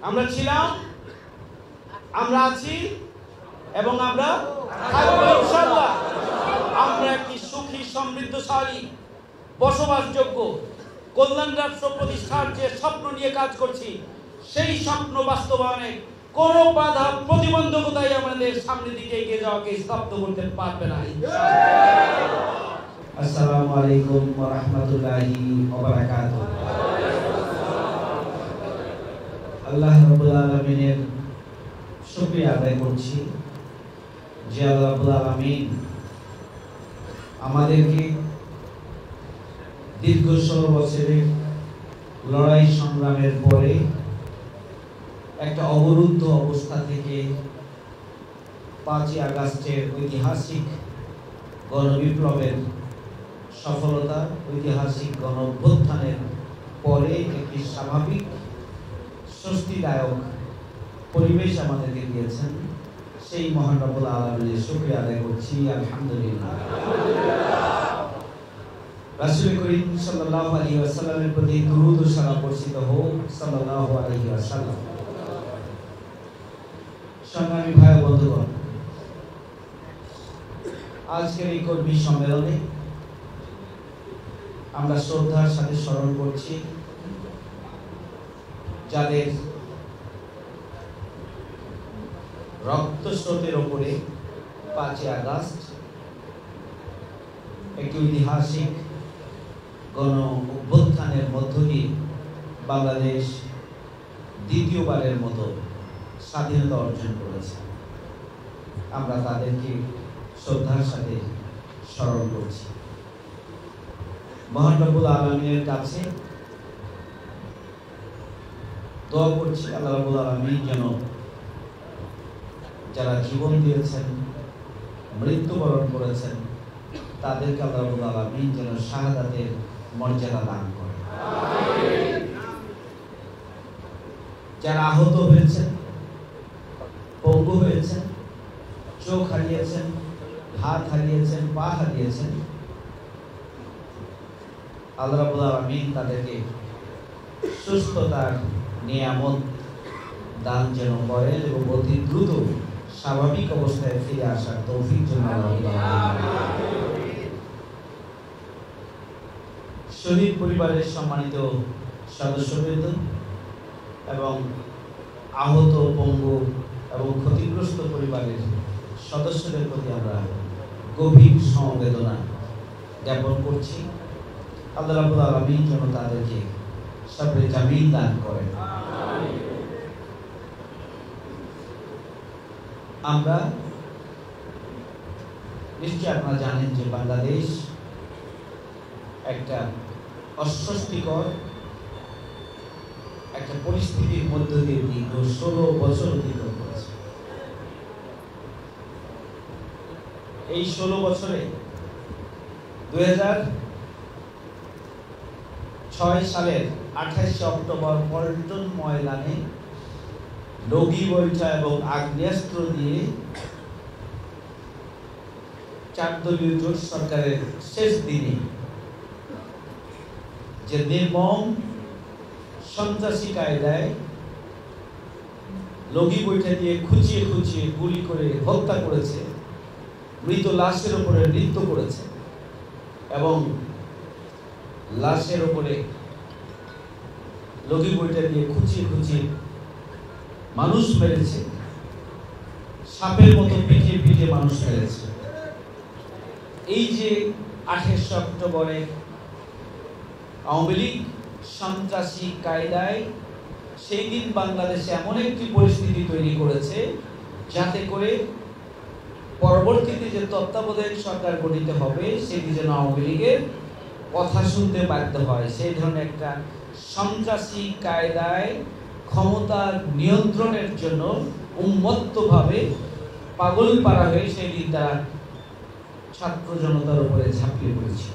আমরা ছিলাম, আমরা আছি এবং আমরা থাকবো ইনশাআল্লাহ। আমরা একটি সুখী, সমৃদ্ধশালী, বসবাসযোগ্য কল্যাণ রাষ্ট্র প্রতিষ্ঠার যে স্বপ্ন নিয়ে কাজ করছি, সেই স্বপ্ন বাস্তবায়নে কোনো বাধা প্রতিবন্ধকতাই আমাদের সামনের দিকে এগিয়ে যাওয়াকে স্তব্ধ করতে পারবে না। আসসালামু আলাইকুম ওয়া রাহমাতুল্লাহি ওয়া বারাকাতুহু। আল্লাহ রাব্বুল আলামিনের শুকরিয়া আদায় করছি যে আল্লাহ রাব্বুল আলামিন আমাদেরকে দীর্ঘ 16 বছরের লড়াই সংগ্রামের পরে একটা অবরুদ্ধ অবস্থা থেকে 5ই আগস্টের ঐতিহাসিক গণবিপ্লবের সফলতা, ঐতিহাসিক গণঅভ্যুত্থানের পরে একটি স্বাভাবিক স্বস্তিদায়ক পরিবেশ আমাদেরকে দিয়েছেন। সেই মহান রব্বুল আলামিনের শুকরিয়া আদায় করছি, আলহামদুলিল্লাহ। রাসূল করিম সাল্লাল্লাহু আলাইহি ওয়াসাল্লামের প্রতি দুরূদ ও সালাম বর্ষিত হোক, সাল্লাল্লাহু আলাইহি ওয়াসাল্লাম। সংগ্রামী ভাই ও বন্ধুগণ, আজকের এই কর্মী সম্মেলনে আমরা শ্রদ্ধার সাথে স্মরণ করছি যাদের রক্তস্রোতের ওপরে 5ই আগস্ট একটি ঐতিহাসিক গণ অভ্যুত্থানের মধ্য দিয়ে বাংলাদেশ দ্বিতীয়বারের মতো স্বাধীনতা অর্জন করেছে। আমরা তাদেরকে শ্রদ্ধার সাথে স্মরণ করছি। মহান রব্বুল আলামিনের কাছে দোয়া করছি, আল্লাহ রাব্বুল আলামিন যেন যারা জীবন দিয়েছেন, মৃত্যুবরণ করেছেন, তাদেরকে আল্লাহ রাব্বুল আলামিন যেন শাহাদাতের মর্যাদা দান করেন। যারা আহত হয়েছেন, পঙ্গু হয়েছেন, চোখ হারিয়েছেন, হাত হারিয়েছেন, পা হারিয়েছেন, আল্লাহ রাব্বুল আলামিন তাদেরকে সুস্থতার নিয়ামত দান যেন করেন এবং অতি দ্রুত স্বাভাবিক অবস্থায় ফিরে আসার তৌফিক যেন আল্লাহ শহীদ পরিবারের সম্মানিত সদস্যবৃন্দ এবং আহত, পঙ্গু এবং ক্ষতিগ্রস্ত পরিবারের সদস্যদের প্রতি আমরা গভীর সমবেদনা জ্ঞাপন করছি। আল্লাহ রাব্বুল আলামিন যেন তাদেরকে সবরে জামিল দান করেন। আমরা নিশ্চয় আপনারা জানেন যে বাংলাদেশ একটা অস্বস্তিকর একটা পরিস্থিতির মধ্য দিয়ে দীর্ঘ 16 বছর অতিক্রম করেছে। এই 16 বছরে 2006 সালের 28 অক্টোবর পল্টন ময়দানে লগি বৈঠা এবং আগ্নেয়াস্ত্র দিয়ে 4 দলীয় জোট সরকারের শেষ দিনে যে নির্মম সন্ত্রাসী কায়দায় লগি বৈঠা দিয়ে খুঁচিয়ে খুঁচিয়ে গুলি করে হত্যা করেছে, মৃত লাশের উপরে নৃত্য করেছে এবং লাশের উপরে লগি বৈঠা দিয়ে খুঁচিয়ে খুঁচিয়ে মানুষ মেরেছে, সাপের মতো পিঠে পিঠে মানুষ মেরেছে। এই যে 28 অক্টোবরে আওয়ামী লীগ সন্ত্রাসী কায়দায় সেই দিন বাংলাদেশে এমন একটি পরিস্থিতি তৈরি করেছে যাতে করে পরবর্তীতে যে তত্ত্বাবধায়ক সরকার গঠিত হবে সেটি যেন আওয়ামী লীগের কথা শুনতে বাধ্য হয়। সেই ধরনের একটা সন্ত্রাসী কায়দায় ক্ষমতার নিয়ন্ত্রণের জন্য উন্মত্তভাবে পাগল পাড়া হয়ে সেই দিন তারা ছাত্র জনতার উপরে ঝাঁপিয়ে পড়েছে।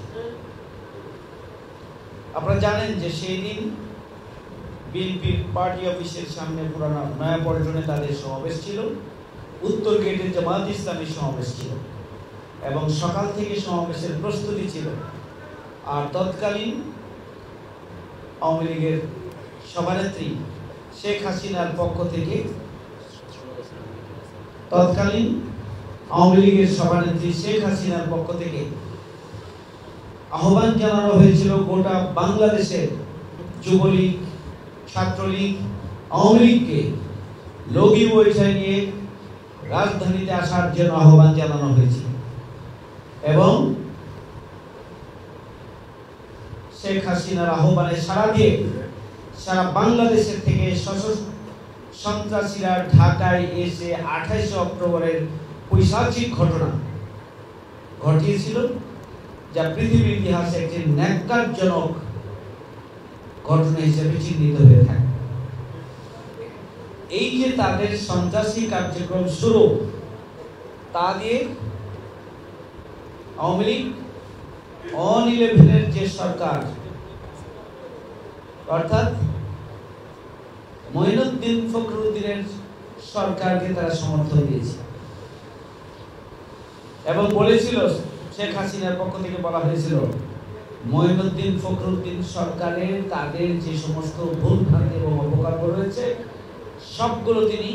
আপনারা জানেন যে সেই দিন বিএনপির পার্টি অফিসের সামনে পুরানা নয়াপল্টনে তাদের সমাবেশ ছিল, উত্তর গেটে জামাত ইসলামীর সমাবেশ ছিল এবং সকাল থেকে সমাবেশের প্রস্তুতি ছিল। আর তৎকালীন আওয়ামী লীগের সভানেত্রী শেখ হাসিনার পক্ষ থেকে তৎকালীন আওয়ামী লীগের সভানেত্রী শেখ হাসিনার পক্ষ থেকে আহ্বান জানানো হয়েছিল গোটা বাংলাদেশের যুবলীগ, ছাত্রলীগ, আওয়ামী লীগকে লগি বৈঠক নিয়ে রাজধানীতে আসার জন্য আহ্বান জানানো হয়েছিল এবং শেখ হাসিনার আহ্বানে সাড়া দিয়ে সারা বাংলাদেশের থেকে সন্ত্রাসীরা ঢাকায় এসে 28 অক্টোবরের পৈশাচিক ঘটনা ঘটিয়েছিল, যা পৃথিবীর ইতিহাসে একটি ন্যাক্কারজনক ঘটনা হিসেবে চিহ্নিত হয়ে থাকে। এই যে তাদের সন্ত্রাসী কার্যক্রম শুরু, তা দিয়ে আওয়ামী লীগ অন 11-এর যে সরকার অর্থাৎ মঈনুদ্দিন ফখরুদ্দিনের সরকারকে তারা সমর্থন দিয়েছে এবং বলেছিল, শেখ হাসিনার পক্ষ থেকে বলা হয়েছিল, মঈনুদ্দিন ফখরুদ্দিন সরকারের তাদের যে সমস্ত ভুল ভ্রান্তি এবং অপকর্ম রয়েছে সবগুলো তিনি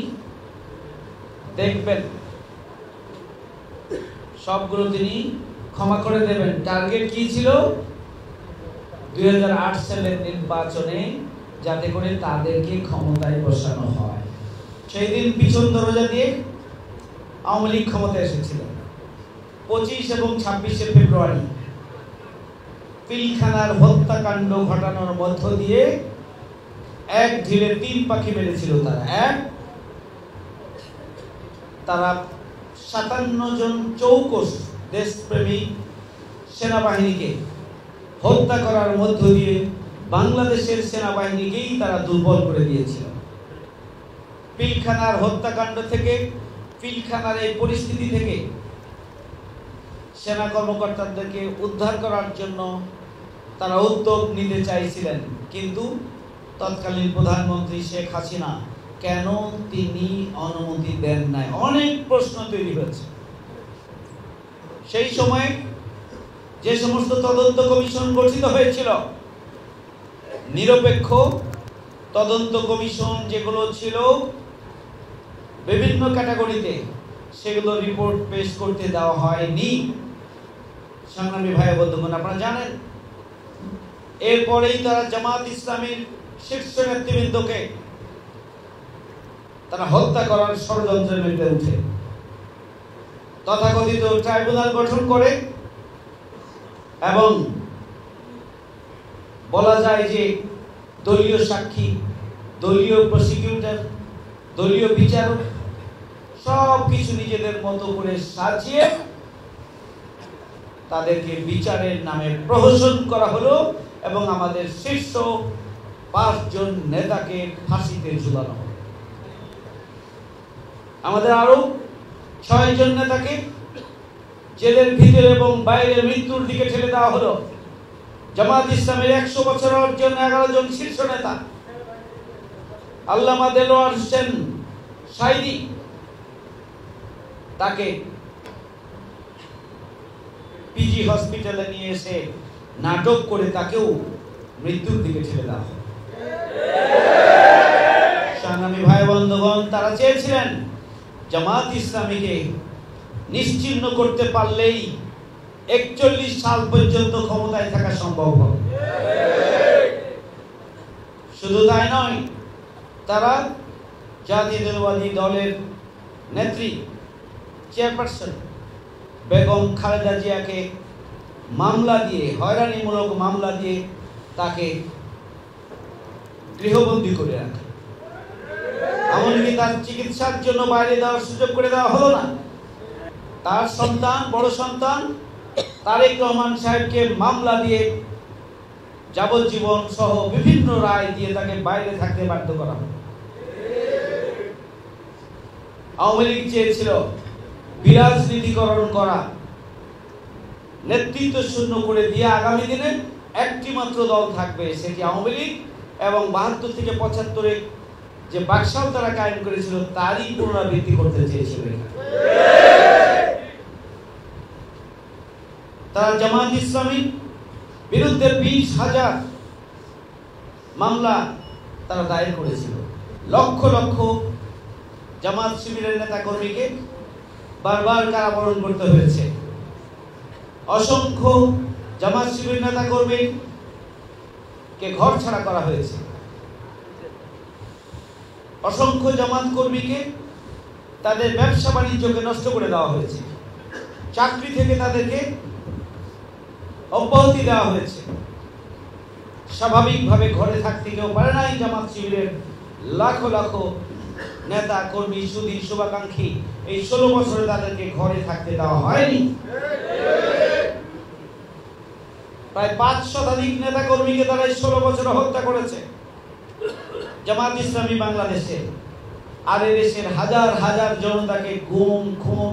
দেখবেন, সবগুলো তিনি ক্ষমা করে দেবেন। টার্গেট কি ছিল? 2008 সালের নির্বাচনে যাতে করে তাদেরকে ক্ষমতায় বসানো হয়। সেই দিন পিছন দরজা দিয়ে আওয়ামী লীগ ক্ষমতায় এসেছিল। 25 এবং 26শে ফেব্রুয়ারি পিলখানার হত্যাকাণ্ড ঘটানোর মধ্য দিয়ে এক ঢিলে 3 পাখি মেরেছিল তারা 57 জন চৌকস দেশপ্রেমী সেনাবাহিনীকে হত্যা করার মধ্য দিয়ে বাংলাদেশের সেনাবাহিনীকেই তারা দুর্বল করে দিয়েছিল। পিলখানার হত্যাকাণ্ড থেকে, পিলখানার এই পরিস্থিতি থেকে সেনা কর্মকর্তাদেরকে উদ্ধার করার জন্য তারা উদ্যোগ নিতে চাইছিলেন, কিন্তু তৎকালীন প্রধানমন্ত্রী শেখ হাসিনা কেন তিনি অনুমতি দেন নাই? অনেক প্রশ্ন তৈরি হয়েছে। সেই সময় যে সমস্ত তদন্ত কমিশন গঠিত হয়েছিল, নিরপেক্ষ তদন্ত কমিশন যেগুলো ছিল বিভিন্ন ক্যাটাগরিতে, সেগুলো রিপোর্ট পেশ করতে দেওয়া হয়নি। সংগ্রামী ভাই বন্ধুগণ, আপনারা জানেন, এরপরেই তারা জামাত ইসলামীর শীর্ষ নেতৃবৃন্দকে তারা হত্যা করার ষড়যন্ত্রের মধ্যে উঠে তথাকথিত ট্রাইব্যুনাল গঠন করে এবং বলা যায় যে দলীয় সাক্ষী, দলীয় প্রসিকিউটর, দলীয় বিচারক সব কিছু নিজেদের মতো করে সাজিয়ে তাদেরকে বিচারের নামে প্রহসন করা হলো এবং আমাদের শীর্ষ 5 জন নেতাকে ফাঁসিতে ঝুলানো হলো। আমাদের আরো 6 জন নেতাকে জেলের ভিতরে এবং বাইরে মৃত্যুর দিকে ঠেলে দেওয়া হলো। জামাত ইসলামের 100 বছর অর্জন 11 জন শীর্ষ নেতা, আল্লামা দেলোয়ার হোসেন সাইদি, তাকে পিজি হসপিটালে নিয়ে এসে নাটক করে তাকেও মৃত্যুর দিকে ঠেলে দেওয়া হলো। সংগ্রামী ভাই বন্ধুগণ, তারা চেয়েছিলেন জামাত ইসলামীকে নিশ্চিহ্ন করতে পারলেই 41 সাল পর্যন্ত ক্ষমতায় থাকা সম্ভব হবে। শুধু তাই নয়, তারা জাতীয়তাবাদী দলের নেত্রী চেয়ারপারসন বেগম খালেদা জিয়াকে মামলা দিয়ে, হয়রানিমূলক মামলা দিয়ে তাকে গৃহবন্দী করে রাখে। এমনকি তার চিকিৎসার জন্য বাইরে দেওয়ার সুযোগ করে দেওয়া হলো না। তার সন্তান, বড় সন্তান তারেক রহমান সাহেবকে মামলা দিয়ে যাবজ্জীবন সহ বিভিন্ন রায় দিয়ে তাকে বাইরে থাকতে বাধ্য করা হয়। আওয়ামী লীগ চেয়েছিল বিরাজনীতিকরণ করা, নেতৃত্ব শূন্য করে দিয়ে আগামী দিনে একটি মাত্র দল থাকবে, সেটি আওয়ামী লীগ, এবং 72 থেকে 75-এ যে বাকশাল তারা কায়েম করেছিল তারই পুনরাবৃত্তি করতে চেয়েছিল। তারা জামাত ইসলামীর বিরুদ্ধে 20,000 মামলা তারা দায়ের করেছিল। লক্ষ লক্ষ জামাত শিবিরের নেতা কর্মীকে বারবার কারাবরণ করতে হয়েছে। অসংখ্য জামাত শিবির নেতা কর্মীকে ঘর ছাড়া করা হয়েছে। অসংখ্য জামাত কর্মীকে তাদের ব্যবসা বাণিজ্যকে নষ্ট করে দেওয়া হয়েছে। চাকরি থেকে তাদেরকে অব্যাহতি দেওয়া হয়েছে। স্বাভাবিকভাবে ঘরে থাকতে কেউ পারে নাই জামাত শিবিরের লাখো লাখো নেতা কর্মী সুধী শুভাকাঙ্ক্ষী। এই 16 বছরে তাদেরকে ঘরে থাকতে দেওয়া হয়নি। প্রায় 5 শতাধিক নেতা কর্মীকে তারা 16 বছরে হত্যা করেছে জামাত ইসলামী বাংলাদেশে। আর দেশের হাজার হাজার জনতাকে গুম খুন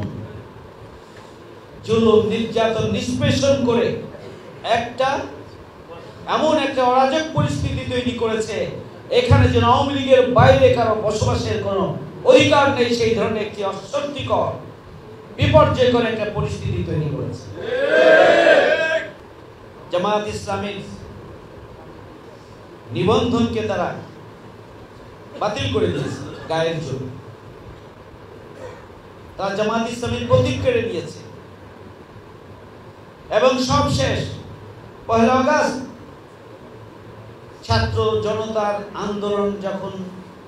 জুলুম নির্যাতন নিষ্পেষণ করে এমন একটা অরাজক পরিস্থিতি তৈরি করেছে, এখানে যেন আওয়ামী লীগের বাইরে কারো বসবাসের কোনো অধিকার নেই, সেই ধরনের একটি অস্বস্তিকর বিপর্যয়কর একটা পরিস্থিতি তৈরি করেছে। জামাত ইসলামীর নিবন্ধনকে তারা বাতিল করে দিয়েছে গায়ের জন্য। তারা জামাত ইসলামীর প্রতীক কেড়ে নিয়েছে এবং সব শেষ 1 আগস্ট ছাত্র জনতার আন্দোলন যখন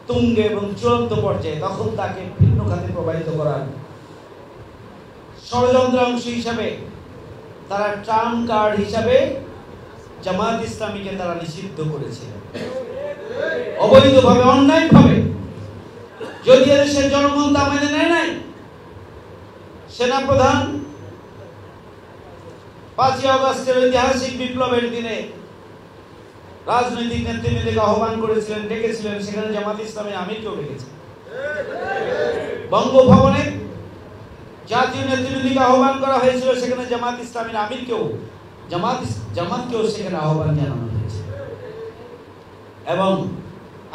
তুঙ্গে এবং চূড়ান্ত পর্যায়ে, তখন তাকে ভিন্ন খাতে প্রবাহিত করার ষড়যন্ত্রাংশ হিসাবে তারা ট্রাম্প কার্ড হিসাবে জামাত ইসলামীকে তারা নিষিদ্ধ করেছিল অবৈধভাবে, অন্যায়ভাবে। যদি দেশের জনগণ তা মেনে নেয় নাই, সেনাপ্রধান 5 আগস্টের ঐতিহাসিক বিপ্লবের দিনে রাজনৈতিক নেতৃবৃন্দকে আহ্বান করেছিলেন, ডেকেছিলেন, সেখানে জামাত ইসলামের আমিরকেও ডেকেছেন। বঙ্গভবনে জাতীয় নেতৃবৃন্দকে আহ্বান করা হয়েছিল, সেখানে জামাত ইসলামের আমিরকেও জামাতকেও সেখানে আহ্বান জানানো হয়েছে। এবং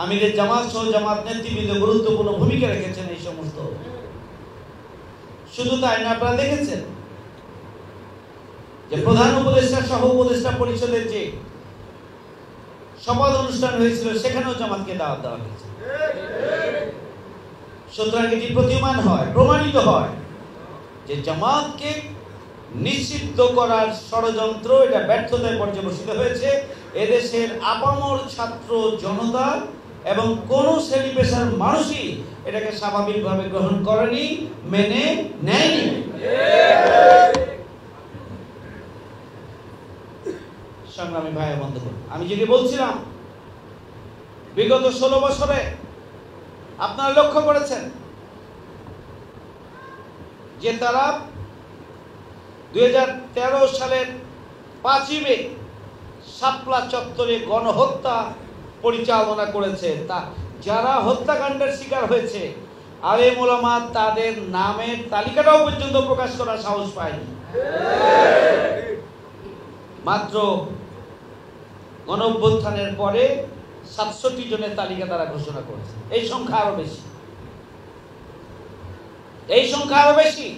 আমিরের জামাত সহ জামাত নেতৃবৃন্দ গুরুত্বপূর্ণ ভূমিকা রেখেছেন এই সমস্ত। শুধু তাই না, আপনারা দেখেছেন যে প্রধান উপদেষ্টা সহ উপদেষ্টা পরিষদের যে শপথ অনুষ্ঠান হয়েছিল, সেখানেও জামাতকে দাওয়াত দেওয়া হয়েছে। সুতরাং এটি প্রতীয়মান হয়, প্রমাণিত হয় যে জামাতকে নিষিদ্ধ করার ষড়যন্ত্র এটা ব্যর্থতায় পর্যবসিত হয়েছে। এদেশের আপামর ছাত্র জনতা এবং কোন শ্রেণী পেশার মানুষই এটাকে স্বাভাবিকভাবে গ্রহণ করেনি, মেনে নেয়নি। সংগ্রামী ভাই বন্ধুগণ, আমি যেটি বলছিলাম, বিগত 16 বছরে আপনারা লক্ষ্য করেছেন যে তারা 2013 সালের 5ই মে শাপলা চত্বরে গণহত্যা পরিচালনা করেছে। তা যারা হত্যাকাণ্ডের শিকার হয়েছে, আলেম ওলামা তাদের নামের তালিকাটাও পর্যন্ত প্রকাশ করার সাহস পায়নি। মাত্র গণঅভ্যুত্থানের পরে 67 জনের তালিকা তারা ঘোষণা করেছে। এই সংখ্যা আরো বেশি।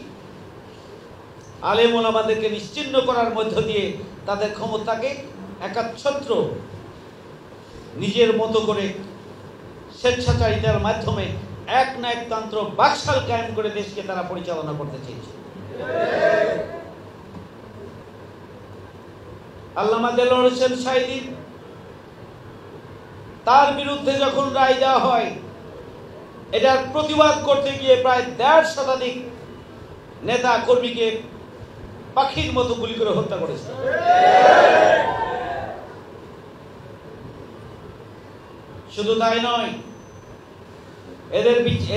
আলেম ওলামাদেরকে নিশ্চিহ্ন করার মধ্য দিয়ে তাদের ক্ষমতাকে একাচ্ছত্র নিজের মতো করে স্বেচ্ছাচারিতার মাধ্যমে এক না একতন্ত্র বাকশাল কায়েম করে দেশকে তারা পরিচালনা করতে চেয়েছে। আল্লামা দেলোয়ার হোসেন সাঈদী, তার বিরুদ্ধে যখন রায় দেওয়া হয়, এটার প্রতিবাদ করতে গিয়ে প্রায় 1.5 শতাধিক নেতা কর্মীকে পাখির মতো গুলি করে হত্যা করেছে। শুধু তাই নয়,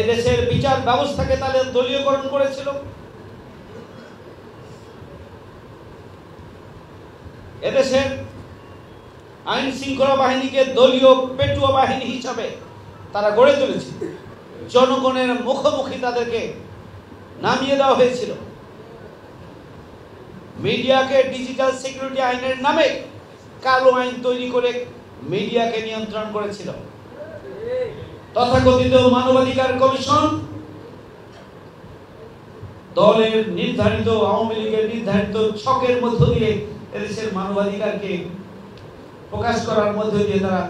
এদেশের বিচার ব্যবস্থাকে তাদের দলীয়করণ করেছিল। এদেশের আইন শৃঙ্খলা বাহিনীকে দলীয় পেটুয়া বাহিনী হিসাবে তারা গড়ে তুলেছে। জনগণের মুখোমুখি তাদেরকে নামিয়ে দেওয়া হয়েছিল। মিডিয়াকে ডিজিটাল সিকিউরিটি আইনের নামে কালো আইন তৈরি করে মিডিয়াকে নিয়ন্ত্রণ করেছিল। তথাকথিত মানবাধিকার কমিশন দলের নির্ধারিত, আওয়ামী লীগের নির্ধারিত ছকের মধ্য দিয়ে এদেশের মানবাধিকারকে প্রকাশ করার মধ্য দিয়ে তারা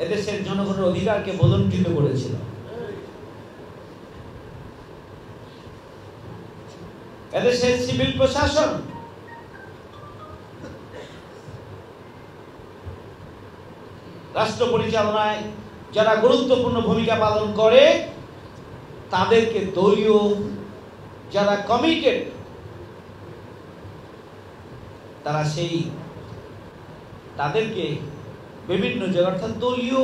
এদেশের জনগণের অধিকারকে বলঞ্চিত করেছিল। এদেশের সিভিল প্রশাসন রাষ্ট্র পরিচালনায় যারা গুরুত্বপূর্ণ ভূমিকা পালন করে তাদেরকে দলীয় যারা কমিটেড তারা তাদেরকে বিভিন্ন জায়গা অর্থাৎ দলীয়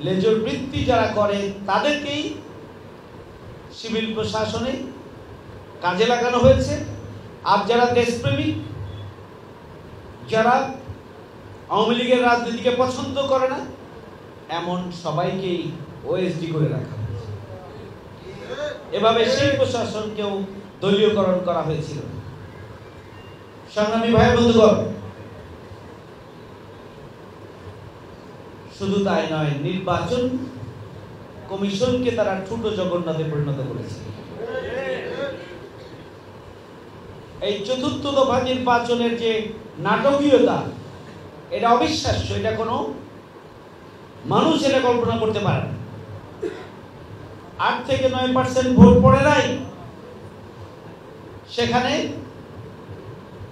লেজর বৃত্তি যারা করে তাদেরকেই সিভিল প্রশাসনে কাজে লাগানো হয়েছে। আর যারা দেশপ্রেমিক, যারা আওয়ামী লীগের রাজনীতিকে পছন্দ করে না, এমন সবাইকেই ওএসডি করে রাখা হয়েছে। এভাবে সেই প্রশাসনকেও দলীয়করণ করা হয়েছিল। সংগ্রামী ভাই বন্ধুগণ, শুধু তাই নয়, নির্বাচন কমিশনকে তারা ছোট জগন্নাথে পরিণত করেছে। এই চতুর্থ দফা নির্বাচনের যে নাটকীয়তা, এটা অবিশ্বাস্য। এটা কোনো মানুষ এটা কল্পনা করতে পারে না। 8 থেকে 9% ভোট পড়ে নাই, সেখানে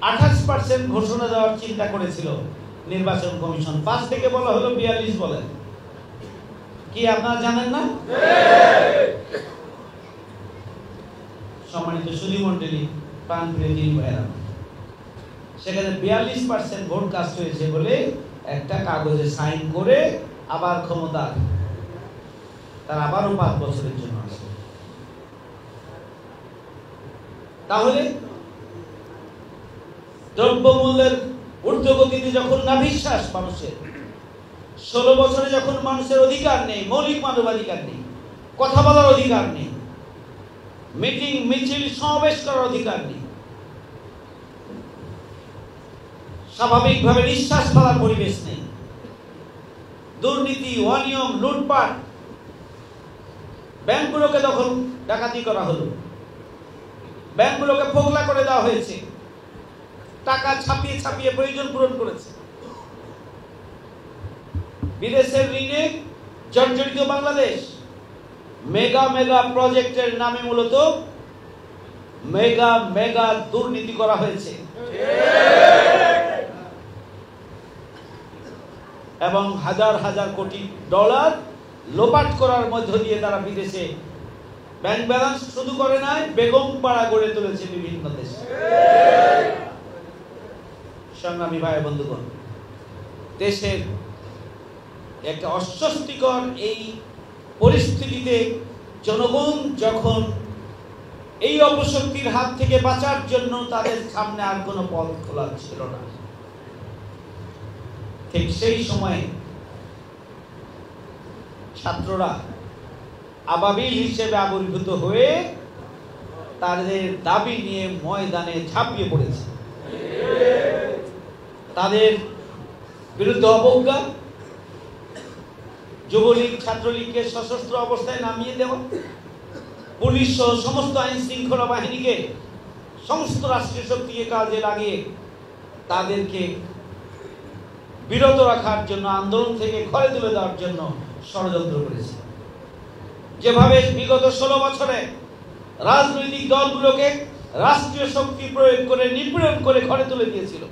28% ঘোষণা দেওয়ার চিন্তা করেছিল নির্বাচন কমিশন। 5 থেকে বলা হলো 42 বলেন। কি আপনারা জানেন না? সম্মানিত সুধী মণ্ডলী, প্রাণপ্রিয় দিন ভাইরা, সেখানে 42% ভোট কাস্ট হয়েছে বলে একটা কাগজে সাইন করে আবার ক্ষমতা তার আবারও 5 বছরের জন্য আসে। তাহলে দ্রব্যমূল্যের ঊর্ধ্বগতিতে যখন নাভিশ্বাস মানুষের, 16 বছরে যখন মানুষের অধিকার নেই, মৌলিক মানবাধিকার নেই, কথা বলার অধিকার নেই, মিটিং মিছিল সমাবেশ করার অধিকার নেই, স্বাভাবিকভাবে নিঃশ্বাস ফেলার পরিবেশ নেই, দুর্নীতি, অনিয়ম, লুটপাট, ব্যাংকগুলোকে দখল ডাকাতি করা হলো, ব্যাংকগুলোকে ফোকলা করে দেওয়া হয়েছে, টাকা ছাপিয়ে ছাপিয়ে প্রয়োজন পূরণ করেছে, বিদেশের ঋণে জর্জরিত বাংলাদেশ, মেগা প্রজেক্টের নামে মূলত মেগা দুর্নীতি করা হয়েছে এবং হাজার হাজার কোটি ডলার লোপাট করার মধ্য দিয়ে তারা বিদেশে ব্যাংক ব্যালেন্স শুধু করে নাই, বেগম পাড়া গড়ে তুলেছে বিভিন্ন দেশে। সংগ্রামী ভাই বন্ধুগণ, দেশের একটা অস্বস্তিকর এই পরিস্থিতিতে জনগণ যখন এই অপশক্তির হাত থেকে বাঁচার জন্য তাদের সামনে আর কোনো পথ খোলা ছিল না, ঠিক সেই সময়ে ছাত্ররা আবাবিল হিসেবে আবির্ভূত হয়ে তাদের দাবি নিয়ে ময়দানে ঝাঁপিয়ে পড়েছে। তাদের বিরুদ্ধে অবজ্ঞা, যুবলীগ ছাত্রলীগকে সশস্ত্র অবস্থায় নামিয়ে দেওয়া, পুলিশ সহ সমস্ত আইন শৃঙ্খলা বাহিনীকে, সমস্ত রাষ্ট্রীয় শক্তিকে কাজে লাগিয়ে তাদেরকে বিরত রাখার জন্য, আন্দোলন থেকে ঘরে তুলে দেওয়ার জন্য ষড়যন্ত্র করেছে। যেভাবে বিগত 16 বছরে রাজনৈতিক দলগুলোকে রাষ্ট্রীয় শক্তি প্রয়োগ করে নিপীড়ন করে ঘরে তুলে দিয়েছিল,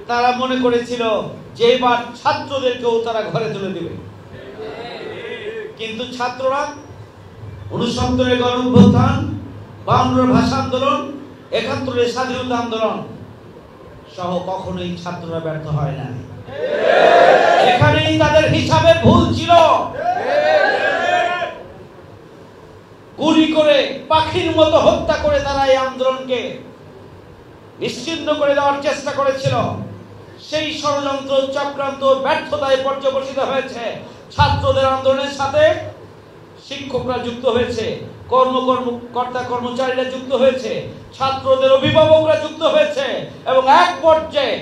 তারা মনে করেছিল যে এবার ছাত্রদেরকেও তারা ঘরে তুলে দেবে। কিন্তু ছাত্ররা 69-এর গণঅভ্যুত্থান, 52-এর ভাষা আন্দোলন, 71-এর স্বাধীনতা আন্দোলন সহ কখনোই ছাত্ররা ব্যর্থ হয় না। এখানেই তাদের হিসাবে ভুল ছিল। গুলি করে, পাখির মতো হত্যা করে তারা এই আন্দোলনকে নিশ্চিহ্ন করে দেওয়ার চেষ্টা করেছিল। সেই ষড়যন্ত্র, চক্রান্ত ব্যর্থতায় পর্যবসিত হয়েছে। ছাত্রদের আন্দোলনের সাথে শিক্ষকরা যুক্ত হয়েছে, কর্মকর্তা কর্মচারীরা যুক্ত হয়েছে, ছাত্রদের অভিভাবকরা যুক্ত হয়েছে এবং এক পর্যায়ে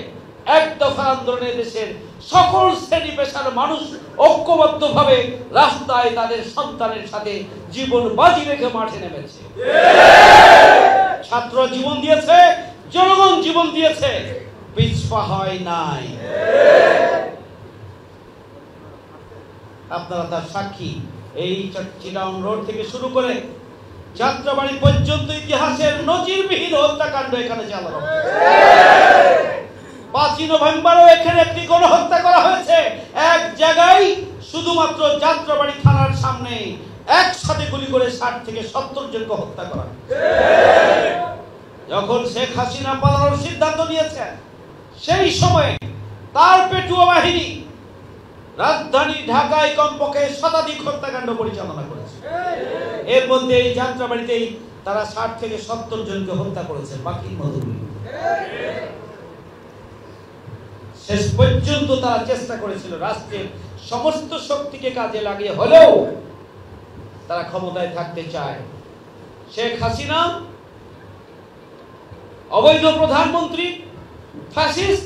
এক দফা আন্দোলনে দেশের সকল শ্রেণী পেশার মানুষ ঐক্যবদ্ধভাবে রাস্তায় তাদের সন্তানের সাথে জীবন বাজি রেখে মাঠে নেমেছে। ছাত্র জীবন দিয়েছে, জনগণ জীবন দিয়েছে, পিছপা হয় নাই। আপনারা তার সাক্ষী। এই চিটাং রোড থেকে শুরু করে যাত্রাবাড়ি পর্যন্ত ইতিহাসের নজিরবিহীন হত্যাকাণ্ড এখানে চালানো হয়েছে। 5 নভেম্বরও এখানে একটি গণহত্যা করা হয়েছে। এক জায়গায় শুধুমাত্র যাত্রাবাড়ি থানার সামনে একসাথে গুলি করে 60 থেকে 70 জনকে হত্যা করা। যখন শেখ হাসিনা পালানোর সিদ্ধান্ত নিয়েছেন সেই সময়ে তার পেটুয়া বাহিনী রাজধানী ঢাকায় কমপক্ষে শতাধিক হত্যাকাণ্ড পরিচালনা করেছে। এর মধ্যে এই যাত্রাবাড়িতেই তারা 60 থেকে 70 জনকে হত্যা করেছে। বাকির মধ্যগুলি শেষ পর্যন্ত তারা চেষ্টা করেছিল রাষ্ট্রের সমস্ত শক্তিকে কাজে লাগিয়ে হলেও তারা ক্ষমতায় থাকতে চায়। শেখ হাসিনা অবৈধ প্রধানমন্ত্রী, ফ্যাসিস্ট,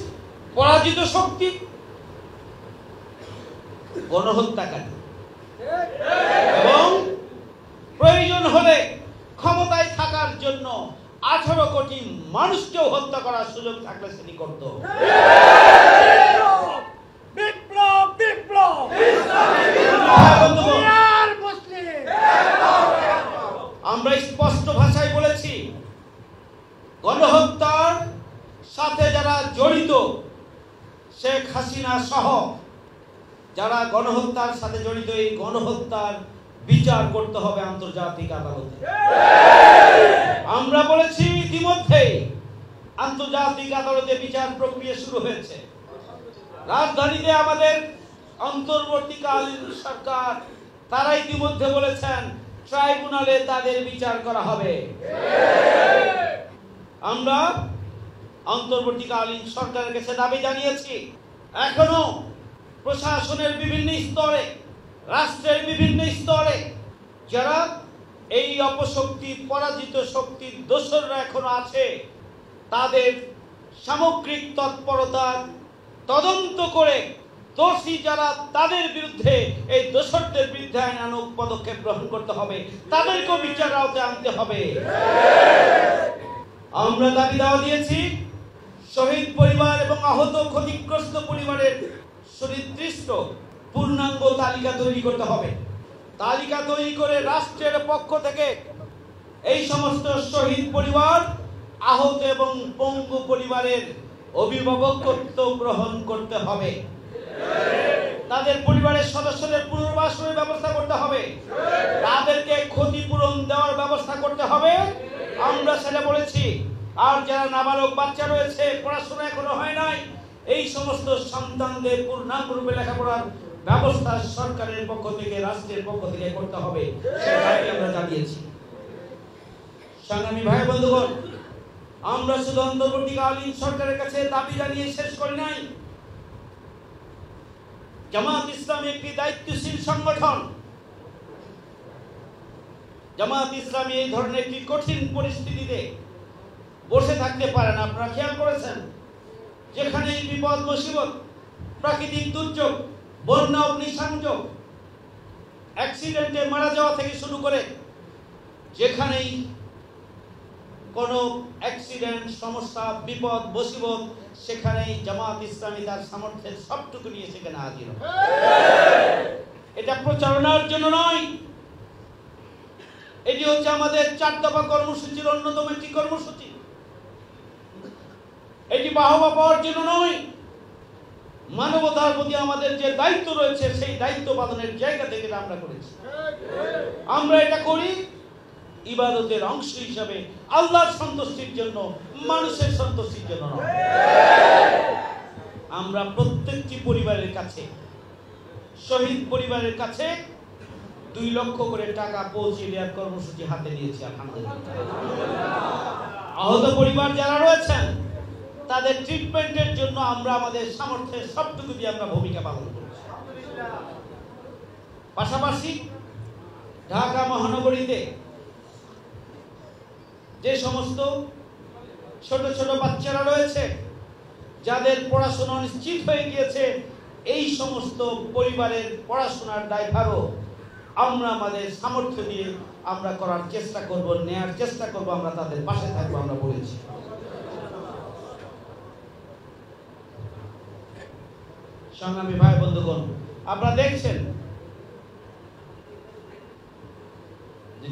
পরাজিত শক্তি, গণহত্যাকারী এবং প্রয়োজন হলে ক্ষমতায় থাকার জন্য 18 কোটি মানুষকেও হত্যা করার সুযোগ থাকলে সেটি করত। আমরা স্পষ্ট ভাষায় বলেছি, গণহত্যার সাথে যারা জড়িত, শেখ হাসিনা সহ যারা গণহত্যার সাথে জড়িত, এই গণহত্যার বিচার করতে হবে আন্তর্জাতিক আদালতে। আমরা বলেছি ইতিমধ্যে আন্তর্জাতিক আদালতে বিচার প্রক্রিয়া শুরু হয়েছে। রাজধানীতে আমাদের অন্তর্বর্তীকালীন সরকার তারা ইতিমধ্যে বলেছেন ট্রাইব্যুনালে তাদের বিচার করা হবে। আমরা অন্তর্বর্তীকালীন সরকারের কাছে দাবি জানিয়েছি, এখনো প্রশাসনের বিভিন্ন স্তরে, রাষ্ট্রের বিভিন্ন স্তরে যারা এই অপশক্তি, পরাজিত শক্তির দোসররা এখনো আছে, তাদের সামগ্রিক তৎপরতা তদন্ত করে দোষী যারা তাদের বিরুদ্ধে, এই দোসরদের বিরুদ্ধে আইনানুগ পদক্ষেপ গ্রহণ করতে হবে, তাদেরকেও বিচার আওতায় আনতে হবে। আমরা দাবি দেওয়া দিয়েছি, শহীদ পরিবার এবং আহত ক্ষতিগ্রস্ত পরিবারের সুনির্দিষ্ট পূর্ণাঙ্গ তালিকা তৈরি করতে হবে। তালিকা তৈরি করে রাষ্ট্রের পক্ষ থেকে এই সমস্ত শহীদ পরিবার, আহত এবং পঙ্গু পরিবারের অভিভাবকত্ব গ্রহণ করতে হবে। তাদের পরিবারের সদস্যদের পুনর্বাসনের ব্যবস্থা করতে হবে, তাদেরকে ক্ষতিপূরণ দেওয়ার ব্যবস্থা করতে হবে। আমরা সেটা বলেছি। আর যারা নাবালক বাচ্চা রয়েছে, পড়াশোনা এখনো হয় নাই, এই সমস্ত সন্তানদের পূর্ণাঙ্গরূপে লেখাপড়ার ব্যবস্থা সরকারের পক্ষ থেকে, রাষ্ট্রের পক্ষ থেকে করতে হবে, সেটাই আমরা জানিয়েছি। সংগ্রামী ভাই বন্ধুগণ, আমরা শুধু অন্তর্বর্তীকালীন সরকারের কাছে দাবি জানিয়ে শেষ করি নাই। জামাত ইসলামী একটি দায়িত্বশীল সংগঠন। জামাত ইসলামী এই ধরনের একটি কঠিন পরিস্থিতিতে বসে থাকতে পারে না। আপনারা খেয়াল করেছেন, যেখানে বিপদ মুসিবত, প্রাকৃতিক দুর্যোগ, বন্যা, অগ্নিসংযোগ, অ্যাক্সিডেন্টে মারা যাওয়া থেকে শুরু করে যেখানেই কোনো অ্যাক্সিডেন্ট, সমস্যা, বিপদ মুসিবত, সেখানেই জামাত ইসলামী তার সামর্থ্যের সবটুকু নিয়ে সেখানে হাজির হয়। এটা প্রচারণার জন্য নয়, এটি হচ্ছে আমাদের 4 দফা কর্মসূচির অন্যতম একটি কর্মসূচি। এটি বাহবা পাওয়ার জন্য নয়, মানবতার প্রতি আমাদের যে দায়িত্ব রয়েছে সেই দায়িত্ব পালনের জায়গা থেকে আমরা করেছি। আমরা এটা করি ইবাদতের অংশ হিসাবে, আল্লাহর সন্তুষ্টির জন্য, মানুষের সন্তুষ্টির জন্য নয়। আমরা প্রত্যেকটি পরিবারের কাছে, শহীদ পরিবারের কাছে 2 লক্ষ করে টাকা পৌঁছে দেওয়ার কর্মসূচি হাতে নিয়েছি। আলহামদুলিল্লাহ। আহত পরিবার যারা রয়েছেন তাদের ট্রিটমেন্টের জন্য আমরা আমাদের সামর্থ্যের সবটুকু দিয়ে আমরা ভূমিকা পালন করছি। পাশাপাশি ঢাকা মহানগরীতে যে সমস্ত ছোট ছোট বাচ্চারা রয়েছে, যাদের পড়াশোনা নিশ্চিত হয়ে গিয়েছে, এই সমস্ত পরিবারের পড়াশোনার দায়ভারও আমরা আমাদের সামর্থ্য দিয়ে আমরা করার চেষ্টা করব, নেয়ার চেষ্টা করব, আমরা তাদের পাশে থাকবো, আমরা বলেছি। সংগ্রামী ভাই বন্ধুগণ, আপনারা দেখছেন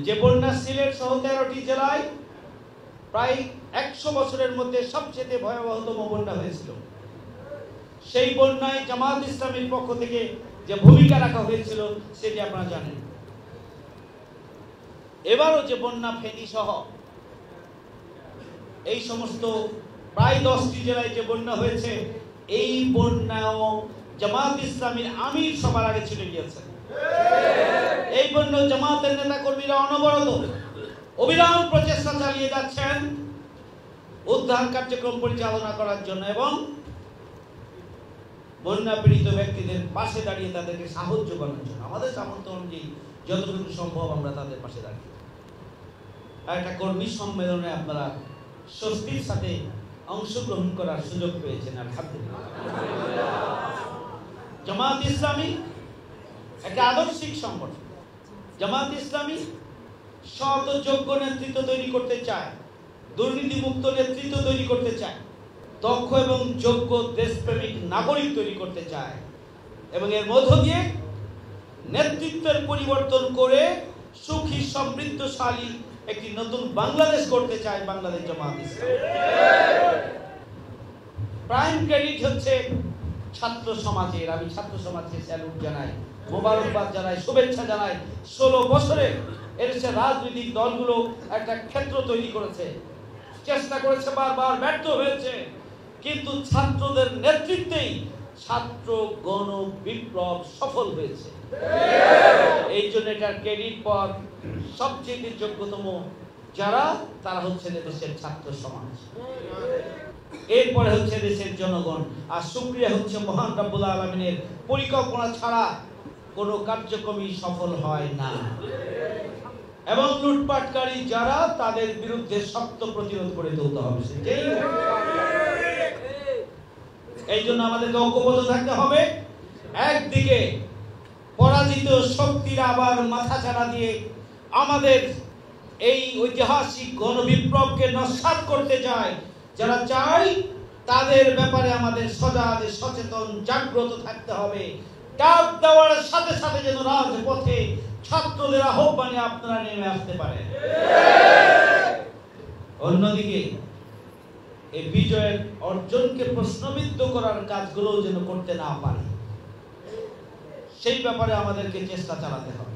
যে বন্যা সিলেট সহ 13টি জেলায় প্রায় 100 বছরের মধ্যে সবচেয়ে ভয়াবহতম বন্যা হয়েছিল, সেই বন্যায় জামাত ইসলামীর পক্ষ থেকে যে ভূমিকা রাখা হয়েছিল সেটি আপনারা জানেন। এবারও যে বন্যা ফেনী সহ এই সমস্ত প্রায় 10টি জেলায় যে বন্যা হয়েছে, এই বন্যাও জামাত ইসলামীর আমির সবার আগে ছুটে গিয়েছে। এই বন্যা জামাতের নেতা কর্মীরা অনবরত অবিরাম প্রচেষ্টা চালিয়ে যাচ্ছেন উদ্ধার কার্যক্রম পরিচালনা করার জন্য এবং বন্যা পীড়িত ব্যক্তিদের পাশে দাঁড়িয়ে তাদেরকে সাহায্য করার জন্য আমাদের সামর্থ্য অনুযায়ী যতটুকু সম্ভব আমরা তাদের পাশে দাঁড়াই। আর একটা কর্মী সম্মেলনে আপনারা স্বস্তির সাথে অংশগ্রহণ করার সুযোগ পেয়েছেন, আলহামদুলিল্লাহ। জামাত ইসলামী একটা আদর্শিক সংগঠন। জামাত ইসলামী সৎ যোগ্য নেতৃত্ব তৈরি করতে চায়, দুর্নীতিমুক্ত নেতৃত্ব তৈরি করতে চায়, দক্ষ এবং যোগ্য দেশপ্রেমিক নাগরিক তৈরি করতে চায় এবং এর মধ্য দিয়ে নেতৃত্বের পরিবর্তন করে সুখী সমৃদ্ধশালী একটি নতুন বাংলাদেশ করতে চায় বাংলাদেশ জামাত ইসলামী। প্রাইম ক্রেডিট হচ্ছে ছাত্র সমাজের। আমি ছাত্র সমাজকে স্যালুট জানাই, মোবারকবাদ জানাই, শুভেচ্ছা জানাই। 16 বছরে এদেশে রাজনৈতিক দলগুলো একটা ক্ষেত্র তৈরি করেছে, চেষ্টা করেছে, বারবার ব্যর্থ হয়েছে, কিন্তু ছাত্রদের নেতৃত্বেই ছাত্র গণ বিপ্লব সফল হয়েছে। এই জন্য এটার ক্রেডিট পাওয়ার সবচেয়ে যোগ্যতম যারা, তারা হচ্ছে দেশের ছাত্র সমাজ, এরপরে হচ্ছে দেশের জনগণ, আর শুকরিয়া হচ্ছে মহান রব্বুল আলামিনের পরিকল্পনা ছাড়া কোনো কার্যক্রমই সফল হয় না। এবং লুটপাটকারী যারা, তাদের বিরুদ্ধে শক্ত প্রতিরোধ করে তুলতে হবে। এই জন্য আমাদেরকে ঐক্যবদ্ধ থাকতে হবে। একদিকে পরাজিত শক্তির আবার মাথা চাড়া দিয়ে আমাদের এই ঐতিহাসিক গণবিপ্লবকে নস্যাৎ করতে চায়, যারা চায় তাদের ব্যাপারে আমাদের সজাগ সচেতন জাগ্রত থাকতে হবে। ডাক দেওয়ার সাথে সাথে যেন রাজপথে ছাত্রদের আহ্বানে আপনারা নেমে আসতে পারেন। অন্যদিকে এই বিজয়ের অর্জনকে প্রশ্নবিদ্ধ করার কাজগুলো যেন করতে না পারে, সেই ব্যাপারে আমাদেরকে চেষ্টা চালাতে হবে।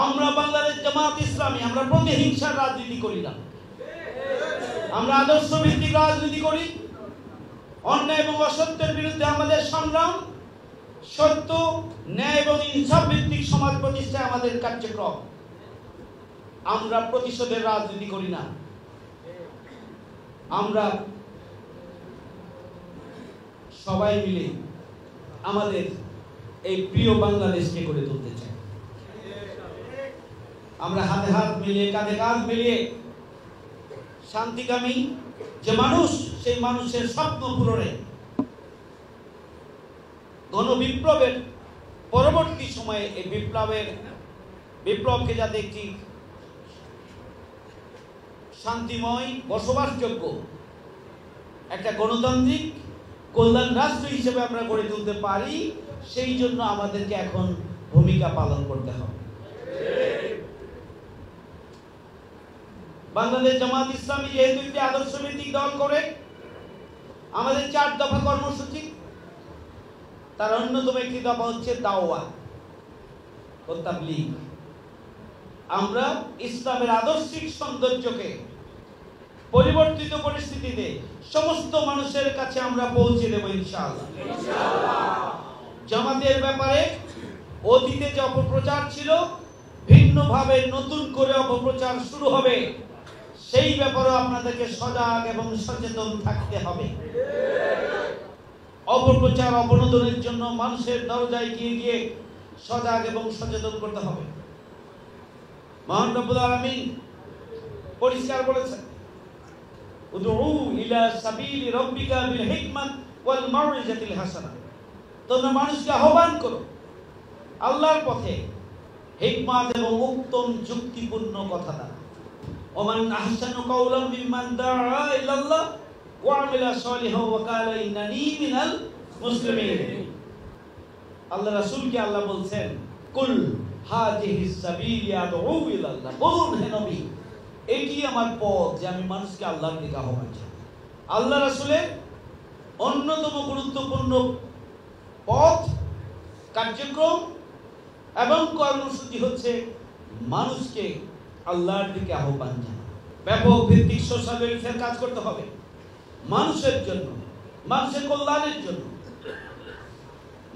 আমরা বাংলাদেশ জামাত ইসলামী, আমরা প্রতিহিংসার রাজনীতি করি না, আমরা আদর্শ ভিত্তিক রাজনীতি করি। অন্যায় এবং অসত্যের বিরুদ্ধে আমাদের সংগ্রাম, সত্য, ন্যায় এবং ইনসাফ ভিত্তিক সমাজ প্রতিষ্ঠায় আমাদের কার্যক্রম। আমরা প্রতিশোধের রাজনীতি করি না, আমরা সবাই মিলে আমাদের এই প্রিয় বাংলাদেশকে গড়ে তুলতে চাই। আমরা হাতে হাত মিলিয়ে, কাঁধে কাঁধ মিলিয়ে শান্তিকামী যে মানুষ, সেই মানুষের স্বপ্ন পূরণে গণবিপ্লবের পরবর্তী সময়ে এই বিপ্লবকে যাতে একটি শান্তিময়, বসবাসযোগ্য একটা গণতান্ত্রিক কল্যাণ রাষ্ট্র হিসেবে আমরা গড়ে তুলতে পারি, সেই জন্য আমাদেরকে এখন ভূমিকা পালন করতে হবে। বাংলাদেশ জামাত ইসলামী যেহেতু একটি আদর্শ ভিত্তিক দল করে, আমাদের 4 দফা কর্মসূচি, তার অন্যতম একটি দফা হচ্ছে দাওয়া ও তাবলীগ। আমরা ইসলামের আদর্শিক সৌন্দর্যকে পরিবর্তিত পরিস্থিতিতে সমস্ত মানুষের কাছে আমরা পৌঁছে দেব ইনশাআল্লাহ। জামাতের ব্যাপারে অতীতে যে অপপ্রচার ছিল, ভিন্নভাবে নতুন করে অপপ্রচার শুরু হবে, সেই ব্যাপারে আপনাদেরকে সজাগ এবং সচেতন থাকতে হবে। অপপ্রচার অবনোদনের জন্য মানুষের দরজায় গিয়ে গিয়ে সজাগ এবং সচেতন করতে হবে। মহান রব্বুল আলামিন পরিষ্কার বলেছেন, উদউ ইলা সাবিলি রাব্বিকা বিল হিকমাত ওয়াল মাউইজাতিল হাসানাহ। তোমরা মানুষকে আহ্বান করো আল্লাহর পথে হিকমত এবং উত্তম যুক্তিপূর্ণ কথা দ্বারা। ওমান আহসানু কাওলাম মিম্মান দাআ ইলাল্লাহ ওয়া আমিলা সালিহান ওয়া ক্বালা ইন্নানী মিনাল মুসলিমিন। আল্লাহ রাসূলকে আল্লাহ বলছেন, কুল হাযিহিস সাবিলি আদউ ইলাল্লাহ, বলুন হে নবী এটি আমার পথ যে আমি মানুষকে আল্লাহর দিকে আহ্বান জানাই। আল্লাহ রাসূলের অন্যতম গুরুত্বপূর্ণ পথ, কার্যক্রম এবং কর্মসূচি হচ্ছে মানুষকে আল্লাহর দিকে আহ্বান জানানো। ব্যাপক ভিত্তিক সোশ্যাল ওয়েলফেয়ার কাজ করতে হবে মানুষের জন্য, মানুষের কল্যাণের জন্য,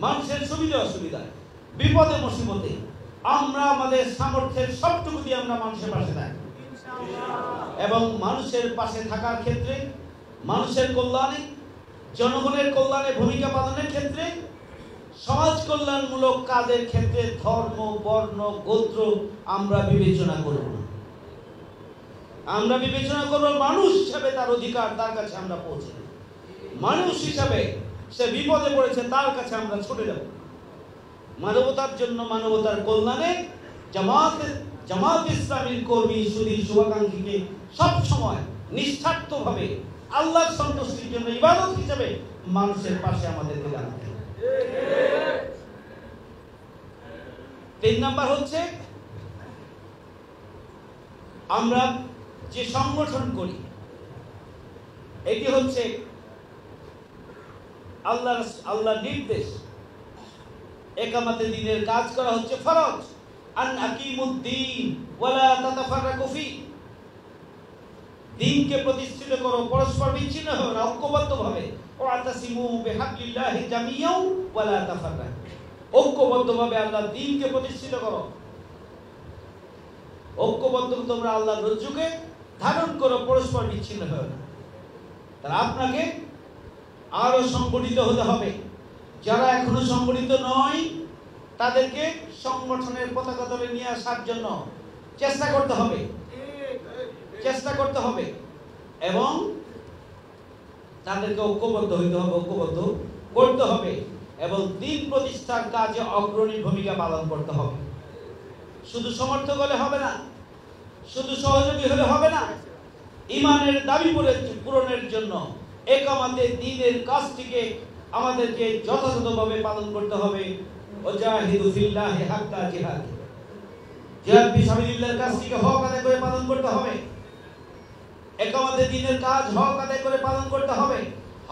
মানুষের সুবিধা অসুবিধায়, বিপদে মুসিবতে আমরা আমাদের সামর্থ্যের সবটুকু দিয়ে আমরা মানুষের পাশে থাকি এবং মানুষের পাশে থাকার ক্ষেত্রে, মানুষের কল্যাণে, জনগণের কল্যাণে ভূমিকা পালনের ক্ষেত্রে, সমাজ কল্যাণমূলক কাজের ক্ষেত্রে ধর্ম, বর্ণ, গোত্র আমরা বিবেচনা করব না। আমরা বিবেচনা করব মানুষ হিসাবে তার অধিকার তার কাছে আমরা পৌঁছে দেব, মানুষ হিসাবে সে বিপদে পড়েছে তার কাছে আমরা ছুটে যাব। মানবতার জন্য, মানবতার কল্যাণে জামাত ইসলামীর কর্মী সুধী শুভাকাঙ্ক্ষীকে সব সময় নিঃস্বার্থভাবে আল্লাহর সন্তুষ্টির জন্য ইবাদত হিসেবে মানুষের পাশে আমাদেরকে দাঁড়াতে হবে। 3 নাম্বার হচ্ছে আমরা যে সংগঠন করি এটি হচ্ছে আল্লাহর নির্দেশ। একামতে দ্বীনের কাজ করা হচ্ছে ফরজ। আন আকিমুদ্দীন ওয়ালা তাতাফাররাকু ফি, দ্বীনকে প্রতিষ্ঠিত করো, পরস্পর বিচ্ছিন্ন হও না, ঐক্যবদ্ধভাবে। ওয়াতাসিমু বিহাবলিল্লাহি জামিয়াও ওয়ালা তাফাররাকু, ঐক্যবদ্ধভাবে আল্লাহর দ্বীনকে প্রতিষ্ঠিত করো, ঐক্যবদ্ধ তোমরা আল্লাহর রজ্জুকে ধারণ করো, পরস্পর বিচ্ছিন্ন হও না। তাহলে আপনাকে আরো সংগঠিত হতে হবে। যারা এখনো সংগঠিত নয় তাদেরকে সংগঠনের পতাকা তলে নিয়ে আসার জন্য চেষ্টা করতে হবে এবং তাদেরকে ঐক্যবদ্ধ হইতে হবে, ঐক্যবদ্ধ করতে হবে এবং দ্বীন প্রতিষ্ঠার কাজে অগ্রণী ভূমিকা পালন করতে হবে। শুধু সমর্থক হলে হবে না, শুধু সহযোগী হলে হবে না। ঈমানের দাবি পূরণের জন্য একামতে দ্বীনের কাজটিকে আমাদেরকে যথাযথভাবে পালন করতে হবে। ওয়াজাহিদু ফিল্লাহি হাক্কা জিহাদ, জিহাদ ফিসাবিলিল্লাহর কাজটিকে হক আদায় করে পালন করতে হবে। একামতে দ্বীনের কাজ হক আদায় করে পালন করতে হবে।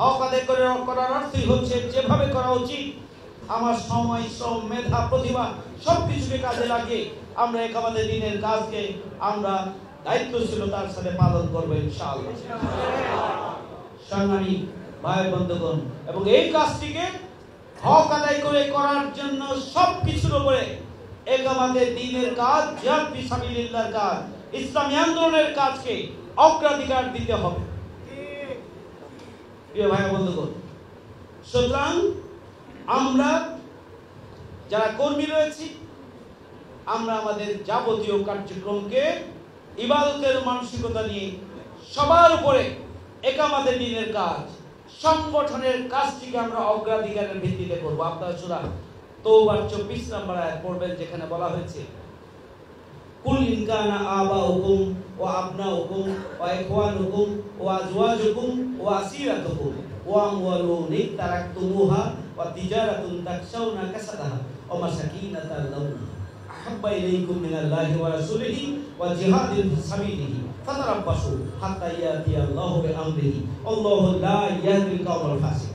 হক আদায় করে করার অর্থই হচ্ছে যেভাবে করা উচিত আমার সময়, শ্রম, মেধা, প্রতিভা সবকিছুকে কাজে লাগিয়ে আমরা একামতে দ্বীনের কাজকে আমরা দায়িত্বশীলতার সাথে পালন করবো ইনশাআল্লাহ। সংগ্রামী ভাই বন্ধুগণ, এবং এই কাজটিকে হক আদায় করে করার জন্য সবকিছুর উপরে একামতে দ্বীনের কাজ, জিহাদ ফিসাবিলিল্লাহর কাজ, ইসলামী আন্দোলনের কাজকে অগ্রাধিকার দিতে হবে। প্রিয় ভাই বন্ধুগণ, সুতরাং আমরা যারা কর্মী রয়েছি আমরা আমাদের যাবতীয় কার্যক্রমকে ইবাদতের মানসিকতা নিয়ে সবার উপরে একামতে দ্বীনের কাজ, সংগঠনের কাজটিকে আমরা অগ্রাধিকারের ভিত্তিতে করব। আপনারা সূরা তওবার 24 নম্বর আয়াত পড়বেন, যেখানে বলা হয়েছে কুল ইন কানা আবাউকুম ওয়া আবনাউকুম ওয়া ইখওয়ানুকুম ওয়া আজওয়াজুকুম ওয়া আসিরাতুকুম ওয়া আমওয়ালুন তারাকতুমুহা ওয়া তিজারাতুন তাখশাউনা কাসাদাহা ওয়া মাসাকিনাতাল লাউনা আহাব্বা ইলাইকুম মিনাল্লাহি ওয়া রাসূলিহি ওয়া জিহাদিন ফিসাবিলিহি ফাতারাব্বাসু হাত্তা ইয়াতিয়াল্লাহু বিআমরিহি আল্লাহু লা ইয়াহদিল কওমাল ফাসিক।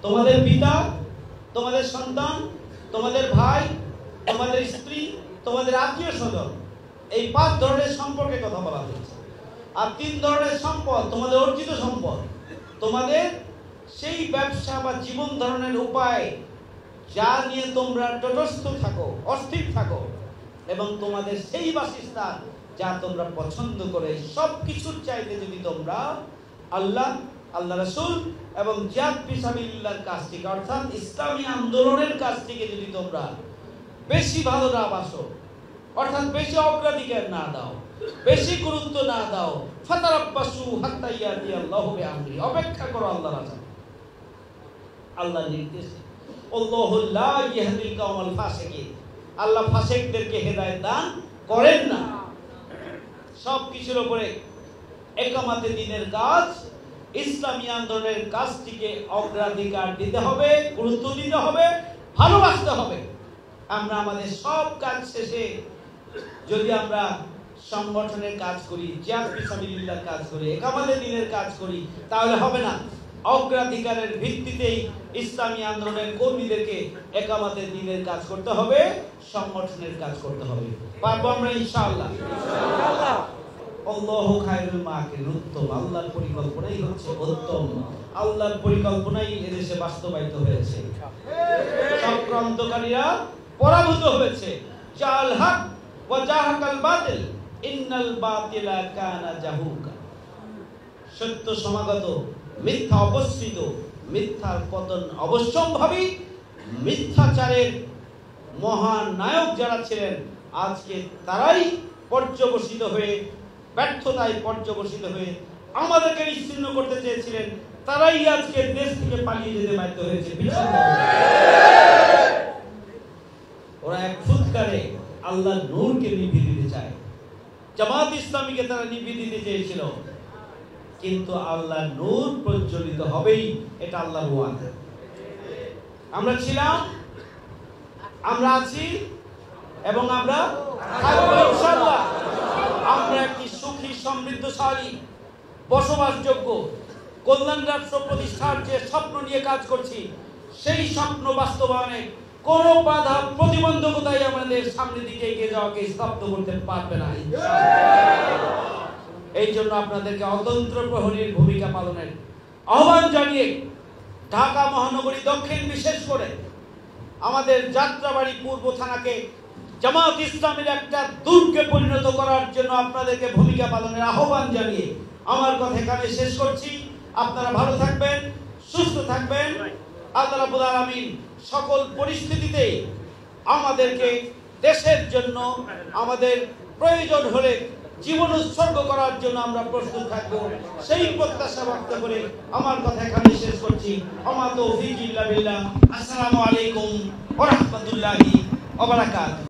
তোমাদের পিতা, তোমাদের সন্তান, তোমাদের ভাই, তোমাদের স্ত্রী, তোমাদের আত্মীয় স্বজন, এই 5 ধরনের সম্পর্কের কথা বলা হয়েছে। আর 3 ধরনের সম্পদ, তোমাদের অর্জিত সম্পদ, তোমাদের সেই ব্যবসা বা জীবন ধারণের উপায় যা নিয়ে তোমরা তটস্থ থাকো, অস্থির থাকো, এবং তোমাদের সেই বাসস্থান যা তোমরা পছন্দ করে, সব কিছুর চাইতে যদি তোমরা আল্লাহ, আল্লাহ রাসূল এবং জিহাদ ফিসাবিলিল্লাহর কাজটিকে অর্থাৎ ইসলামী আন্দোলনের কাজটিকে যদি তোমরা বেশি ভালো না বাসো, অর্থাৎ বেশি অগ্রাধিকার না দাও, বেশি গুরুত্ব না দাও, ফাতারাব্বাসু হাত্তা ইয়াতিয়াল্লাহু বিআমরি, অপেক্ষা করো আল্লাহর আযাব, আল্লাহর নির্দেশে। আল্লাহু লা ইয়াহদিল কওমাল ফাসিকিন, আল্লাহ ফাসিকদেরকে হেদায়েত দান করেন না। সব কিছুর উপরে একামতে দ্বীনের কাজ, ইসলামী আন্দোলনের কাজটিকে অগ্রাধিকার দিতে হবে, গুরুত্ব দিতে হবে, ভালোবাসতে হবে। আমরা আমাদের সব কাজ শেষে যদি আমরা সংগঠনের কাজ করি, জিহাদ ফি সাবিলিল্লাহর কাজ করি, একামতে দ্বীনের কাজ করি, তাহলে হবে না। অগ্রাধিকারের ভিত্তিতেই ইসলামী আন্দোলনের কর্মীদেরকে একামতে দ্বীনের কাজ করতে হবে, সংগঠনের কাজ করতে হবে। পারবো আমরা ইনশাআল্লাহ। আল্লাহু খায়রুল মাকিরিন, উত্তম আল্লাহর পরিকল্পনাই হচ্ছে উত্তম। আল্লাহর পরিকল্পনাই এদেশে বাস্তবায়িত হয়েছে। চক্রান্তকারীরা পরাভূত হয়েছে। জাল হক ওয়া জাহাকাল বাতিল ইন্নাল বাতিলা কানা জাহুকা। সত্য সমাগত, মিথ্যা অবস্থিত, মিথ্যার পতন অবশ্যম্ভাবী। মিথ্যাচারের মহান নায়ক যারা ছিলেন, আজকে তারাই পর্যবসিত হয়ে, ব্যর্থতায় পর্যবসিত হয়ে আমাদেরকে নিশ্চিহ্ন করতে চেয়েছিলেন, তারাই আজকে দেশ থেকে পালিয়ে যেতে বাধ্য হয়েছে। ওরা এক ফুৎকারে আল্লাহর নূরকে নিভিয়ে দিতে চায়। জামাত ইসলামীকে তারা নিভিয়ে দিতে চেয়েছিল, কিন্তু আল্লাহর নূর প্রজ্বলিত হবেই, এটা আল্লাহর ওয়াদা। আমরা ছিলাম, আমরা আছি এবং আমরা থাকবো ইনশাআল্লাহ। আমরা একটি সুখী, সমৃদ্ধশালী, বসবাসযোগ্য কল্যাণ রাষ্ট্র প্রতিষ্ঠার যে স্বপ্ন নিয়ে কাজ করছি, সেই স্বপ্ন বাস্তবায়নে কোনো বাধা প্রতিবন্ধকতাই আমাদের সামনের দিকে এগিয়ে যাওয়াকে স্তব্ধ করতে পারবে না ইনশাআল্লাহ। এই জন্য আপনাদেরকে অতন্ত্র প্রহরীর ভূমিকা পালনের আহ্বান জানিয়ে ঢাকা মহানগরী দক্ষিণ, বিশেষ করে আমাদের যাত্রাবাড়ি পূর্ব থানাকে জামাত ইসলামের একটা দুর্গে পরিণত করার জন্য আপনাদেরকে ভূমিকা পালনের আহ্বান জানিয়ে আমার কথা এখানে শেষ করছি। আপনারা ভালো থাকবেন, সুস্থ থাকবেন। আল্লাহ রাব্বুল আলামিন সকল পরিস্থিতিতে আমাদেরকে দেশের জন্য আমাদের প্রয়োজন হলে জীবন উৎসর্গ করার জন্য আমরা প্রস্তুত থাকব, সেই প্রত্যাশা ব্যক্ত করে আমার কথা এখানে শেষ করছি। আমা তৌফিক ইল্লা বিল্লাহ। আসসালামু আলাইকুম ওয়া রাহমাতুল্লাহি ওয়া বারাকাতুহু।